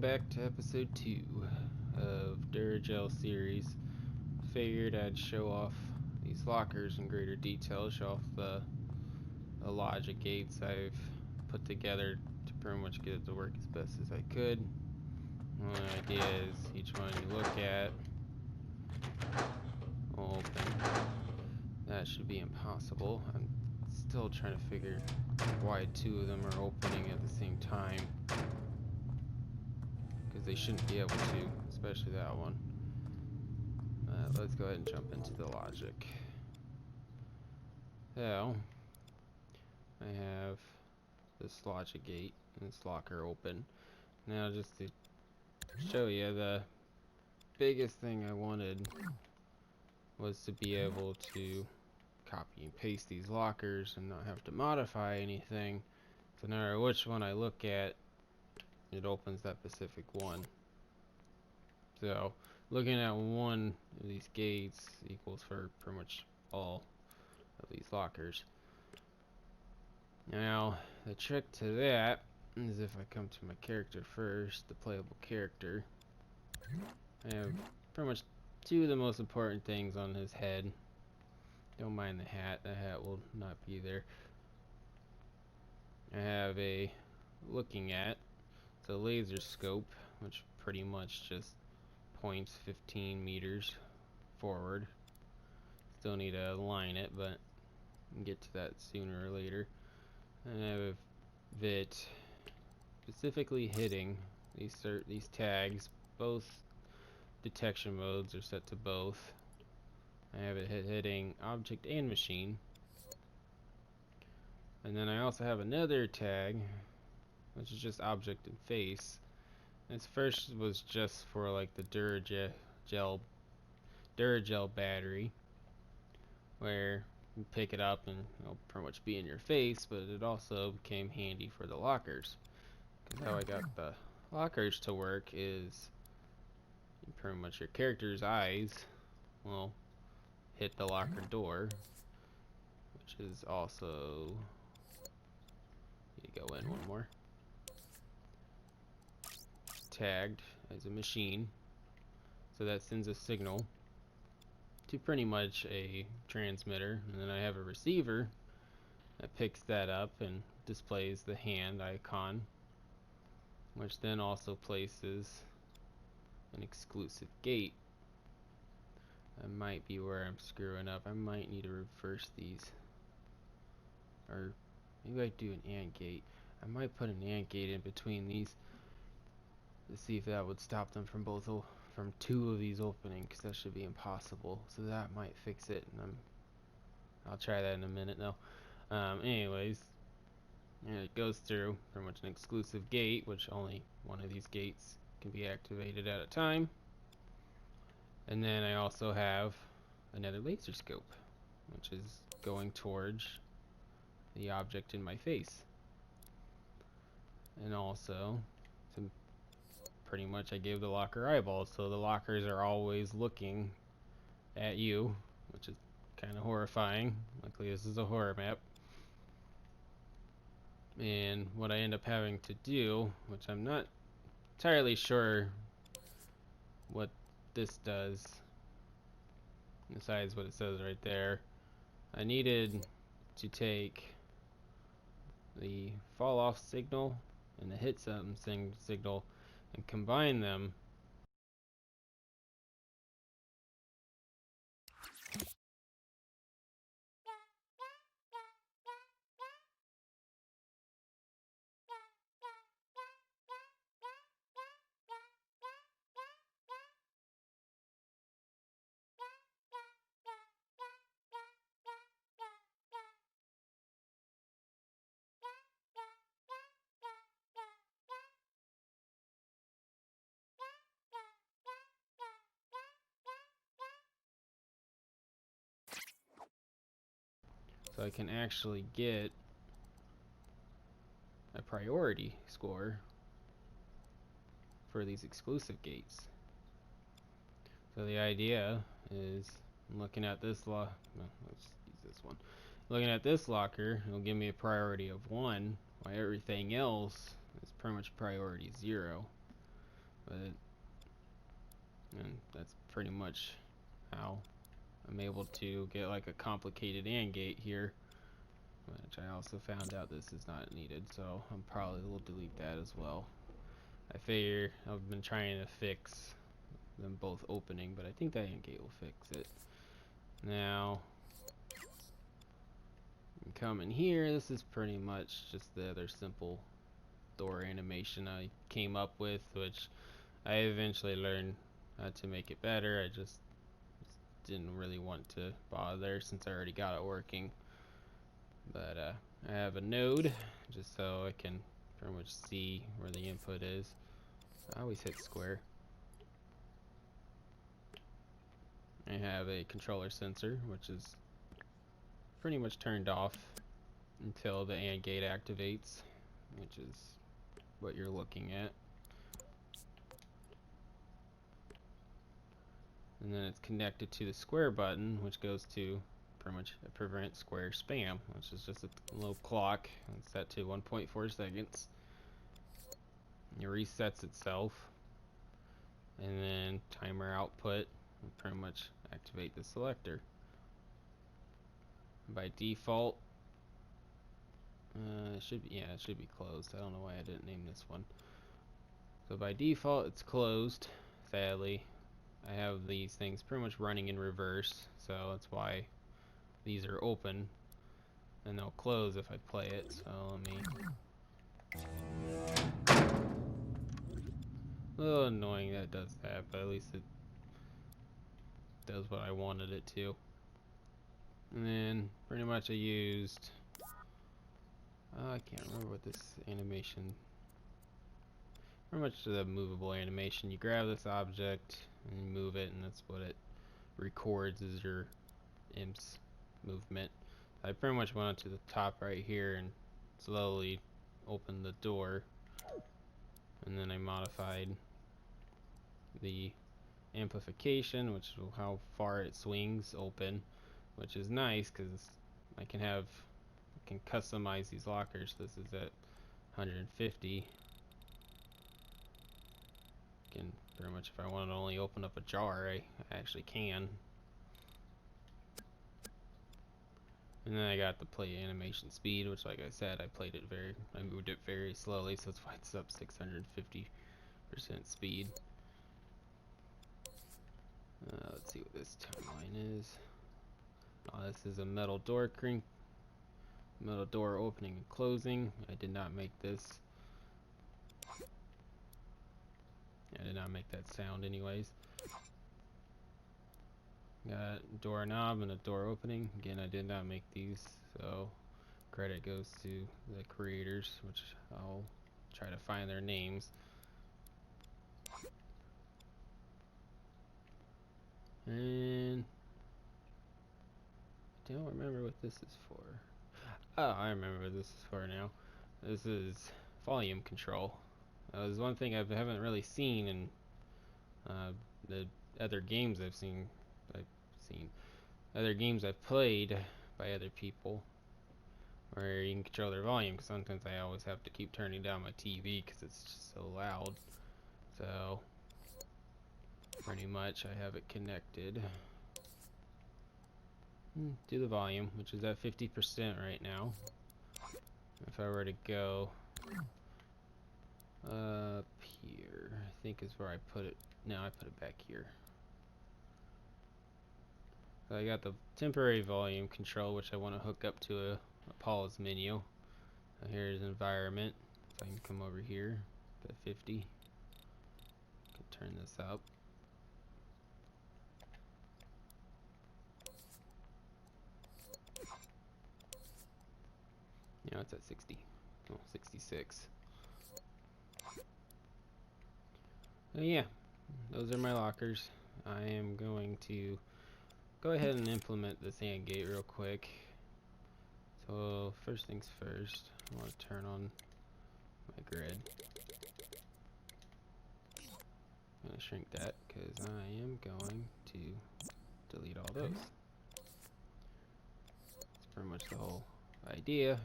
back to episode 2 of Duragell series. Figured I'd show off these lockers in greater detail, show off the logic gates I've put together to pretty much get it to work as best as I could. One idea is each one you look at will open. That should be impossible. I'm still trying to figure why two of them are opening at the same time. They shouldn't be able to, especially that one. Let's go ahead and jump into the logic. So, I have this logic gate and this locker open. Now, just to show you, the biggest thing I wanted was to be able to copy and paste these lockers and not have to modify anything. So no matter which one I look at, it opens that specific one. So looking at one of these gates equals for pretty much all of these lockers. Now the trick to that is if I come to my character first, the playable character, I have pretty much two of the most important things on his head. Don't mind the hat will not be there. I have a looking at, it's a laser scope, which pretty much just points 15 meters forward. Still need to align it, but we'll get to that sooner or later. And I have it specifically hitting these tags. Both detection modes are set to both. I have it hitting object and machine. And then I also have another tag, which is just object and face. This first was just for like the Duragell battery, where you pick it up and it'll pretty much be in your face, but it also became handy for the lockers. Because how I got the lockers to work is pretty much your character's eyes will hit the locker door, which is also, you go in one more, tagged as a machine, so that sends a signal to pretty much a transmitter, and then I have a receiver that picks that up and displays the hand icon, which then also places an exclusive gate. That might be where I'm screwing up. I might need to reverse these, or maybe I do an AND gate. I might put an AND gate in between these to see if that would stop them from two of these opening, because that should be impossible. So that might fix it, and I'll try that in a minute now. Anyways, and it goes through pretty much an exclusive gate, which only one of these gates can be activated at a time. And then I also have another laser scope, which is going towards the object in my face. And also, pretty much I gave the locker eyeballs, so the lockers are always looking at you, which is kind of horrifying. Luckily this is a horror map. And what I end up having to do, which I'm not entirely sure what this does besides what it says right there, I needed to take the fall off signal and the hit something signal and combine them so I can actually get a priority score for these exclusive gates. So the idea is, I'm looking at this let's use this one. Looking at this locker, it'll give me a priority of 1, while everything else is pretty much priority 0. and that's pretty much how I'm able to get like a complicated AND gate here, which I also found out this is not needed, so I'm probably will delete that as well. I figure I've been trying to fix them both opening, but I think that AND gate will fix it. Now, come in here, this is pretty much just the other simple door animation I came up with, which I eventually learned how to make it better. I just didn't really want to bother since I already got it working. But I have a node just so I can pretty much see where the input is. I always hit square. I have a controller sensor, which is pretty much turned off until the AND gate activates, which is what you're looking at. And then it's connected to the square button, which goes to pretty much prevent square spam, which is just a little clock. It's set to 1.4 seconds. It resets itself, and then timer output will pretty much activate the selector. By default, it should be closed. I don't know why I didn't name this one. So by default, it's closed. Sadly, I have these things pretty much running in reverse, so that's why these are open, and they'll close if I play it. So let me. A little annoying that it does that, but at least it does what I wanted it to. And then pretty much I used. I can't remember what this animation. Pretty much the movable animation. You grab this object and you move it, and that's what it records as your imp's movement. I pretty much went up to the top right here and slowly opened the door, and then I modified the amplification, which is how far it swings open, which is nice because I can customize these lockers. This is at 150. Can pretty much, if I want to only open up a jar, I actually can. And then I got the play animation speed, which, like I said, I moved it very slowly, so that's why it's up 650% speed. Let's see what this timeline is. Oh, this is a metal door opening and closing. I did not make this. I did not make that sound anyways. Got a doorknob and a door opening. Again, I did not make these, so credit goes to the creators, which I'll try to find their names. And I don't remember what this is for. Oh, I remember what this is for now. This is volume control. There's one thing I haven't really seen in the other games I've seen. Other games I've played by other people, where you can control their volume. Because sometimes I always have to keep turning down my TV because it's just so loud. So pretty much I have it connected to the volume, which is at 50% right now. If I were to go up here, I think is where I put it. No, I put it back here. So I got the temporary volume control, which I want to hook up to a pause menu. So here's environment. So I can come over here to 50. I can turn this up. Now it's at 60. Oh, 66. So yeah, those are my lockers. I am going to go ahead and implement this AND gate real quick. So first things first, I want to turn on my grid. I'm going to shrink that because I am going to delete all those. That's pretty much the whole idea.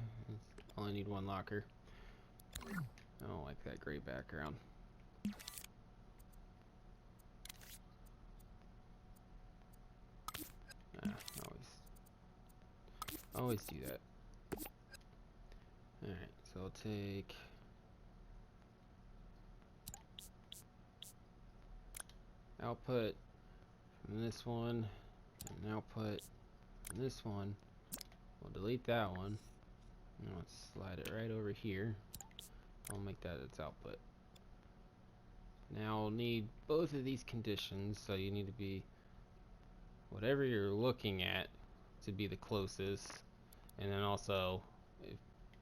I only need one locker. I don't like that gray background. Always do that. Alright, so I'll take output from this one and output from this one. We'll delete that one. And let's slide it right over here. I'll make that its output. Now I'll need both of these conditions, so you need to be whatever you're looking at to be the closest, and then also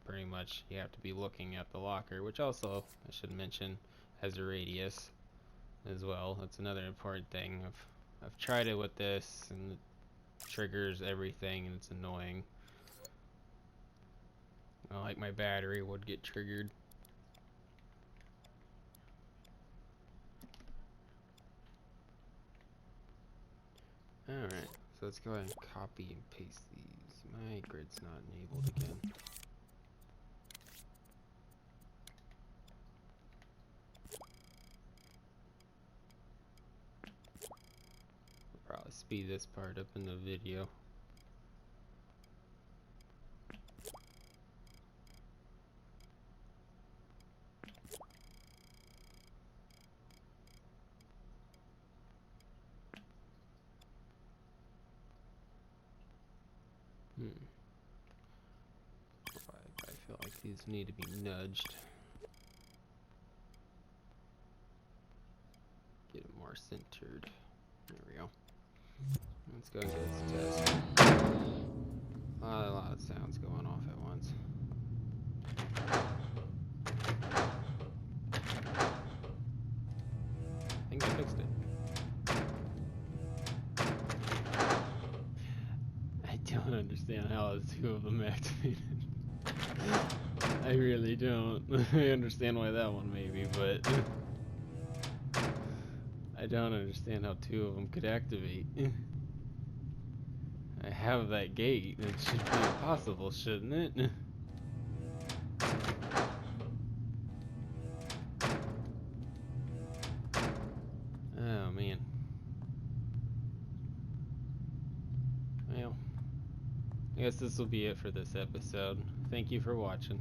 pretty much you have to be looking at the locker, which also I should mention has a radius as well. That's another important thing. I've tried it with this and it triggers everything and it's annoying. Like my battery would get triggered. Alright, so let's go ahead and copy and paste these. My grid's not enabled again. I'll probably speed this part up in the video. I feel like these need to be nudged. Get it more centered. There we go. Let's go and get this test. A lot of sounds going off at once. I think I fixed it. I don't understand how the two of them activated. I really don't. I understand why that one maybe, but I don't understand how two of them could activate. I have that gate. It should be impossible, shouldn't it? Oh man. Well, I guess this will be it for this episode. Thank you for watching.